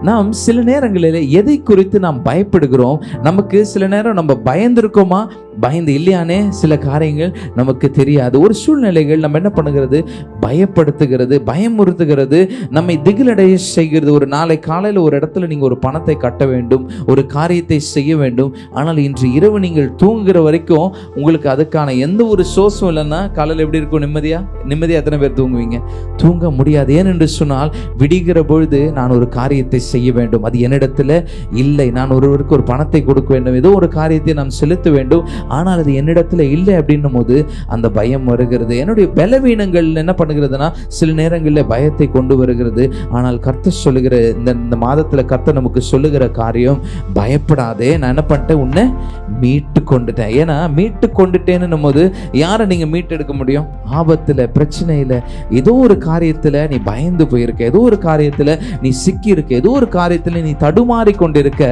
நாம் சில நேரங்களில் எதை குறித்து நாம் பயப்படுகிறோம்? நமக்கு சில நேரம் நம்ம பயந்திருக்கோமா, பயந்து இல்லையானே சில காரியங்கள் நமக்கு தெரியாது. ஒரு சூழ்நிலைகள் நம்ம என்ன பண்ணுகிறது, பயப்படுத்துகிறது, பயமுறுத்துகிறது, நம்மை திகிலடைய செய்கிறது. ஒரு நாளை காலையில் ஒரு இடத்துல நீங்கள் ஒரு பணத்தை கட்ட வேண்டும், ஒரு காரியத்தை செய்ய வேண்டும். ஆனால் இன்று இரவு நீங்கள் தூங்குகிற வரைக்கும் உங்களுக்கு அதுக்கான எந்த ஒரு சோர்ஸும் இல்லைன்னா காலையில் எப்படி இருக்கும்? நிம்மதியாக எத்தனை பேர் தூங்குவீங்க? தூங்க முடியாது. ஏனென்று சொன்னால் விடுகிற பொழுது நான் ஒரு காரியத்தை செய்ய வேண்டும், அது என்னிடத்துல இல்லை. நான் ஒருவருக்கு ஒரு பணத்தை கொடுக்க வேண்டும், ஏதோ ஒரு காரியத்தை நாம் செலுத்த வேண்டும், ஆனால் அது என்னிடத்துல இல்லை அப்படின்னும் போது அந்த பயம் வருகிறது. என்னுடைய பலவீனங்கள் என்ன பண்ணுகிறதுனா சில நேரங்களில் பயத்தை கொண்டு வருகிறது. ஆனால் கர்த்தர் சொல்லுகிற இந்த மாதத்துல கர்த்தர் நமக்கு சொல்லுகிற காரியம், பயப்படாதே, நான் என்ன பண்ணிட்டேன், உன்னை மீட்டு கொண்டுட்டேன். ஏன்னா மீட்டு கொண்டுட்டேன்னு போது யாரை நீங்க மீட்டு எடுக்க முடியும்? ஆபத்துல, பிரச்சனையில, ஏதோ ஒரு காரியத்துல நீ பயந்து போயிருக்க, ஏதோ ஒரு காரியத்துல நீ சிக்கி இருக்க, ஏதோ ஒரு காரியத்துல நீ தடுமாறி கொண்டிருக்க,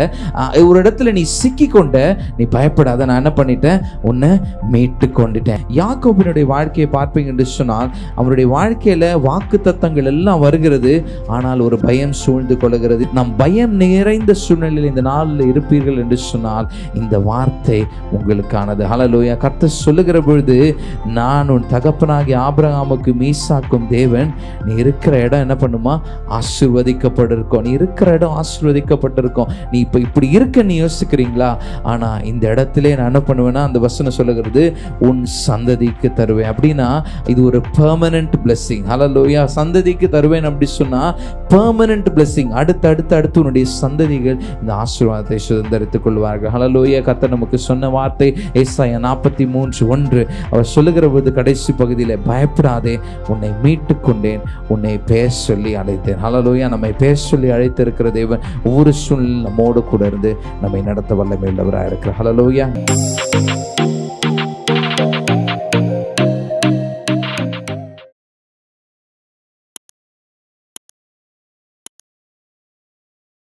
ஒரு இடத்துல நீ சிக்கி கொண்ட, நீ பயப்படாத, நான் என்ன பண்ணிட்டேன், உன்னை மீட்டு கொண்டுட்டேன். யாக்கோபினுடைய வாழ்க்கையை பார்ப்பீங்க என்று சொன்னால் அவருடைய வாழ்க்கையில வாக்கு தத்தங்கள் எல்லாம் வருகிறது, ஆனால் ஒரு பயம் சூழ்ந்து கொள்கிறது. நாம் பயம் நிறைந்த சூழ்நிலையில் இந்த நாளில் இருப்பீர்கள் என்று சொன்னால் இந்த வார்த்தை உங்களுக்கானது. ஹல்லேலூயா. கர்த்தர் சொல்லுகிற பொழுது, நான் உன் தகப்பனாகிய ஆபிரகாமுக்கும் ஈசாக்கும் தேவன். நீ இருக்கிற இடம் என்ன பண்ணுமா? ஆசீர்வதிக்கப்பட்டிருக்கும். நீ இருக்கிற இடம் ஆசீர்வதிக்கப்பட்டிருக்கும். நீ இப்போ இப்படி இருக்க நீ யோசிக்கிறீங்களா? ஆனா இந்த இடத்திலே நான் என்ன பண்ணுவேன்னா, அந்த வசனம் சொல்லுகிறது, உன் சந்ததிக்கு தருவேன். அப்படின்னா இது ஒரு பெர்மனன்ட் பிளெஸிங். ஹல்லேலூயா. சந்ததிக்கு தருவேன் அப்படி சொன்னா பெர்மனன்ட் பிளெஸிங். அடுத்து உன்னுடைய சந்ததிகள் இந்த ஆசீர்வாதத்தை சுதந்தரித்துக் கொள்வார்கள். ஹல்லேலூயா. கர்த்தர் நமக்கு சொன்ன வார்த்தை ஏசாயா 43:1. அவர் சொல்லுகிற போது கடைசி பகுதியில், பயப்படாதே, உன்னை மீட்டு கொண்டேன், உன்னை பேச சொல்லி அழைத்தேன். ஹல்லேலூயா. நம்மை பேச சொல்லி அழைத்திருக்கிற தேவன் ஒவ்வொரு சூழ்நிலையும் நம்மோடு கூட இருந்து நம்மை நடத்த வல்லமை உள்ளவராக இருக்கிறார். ஹல்லேலூயா.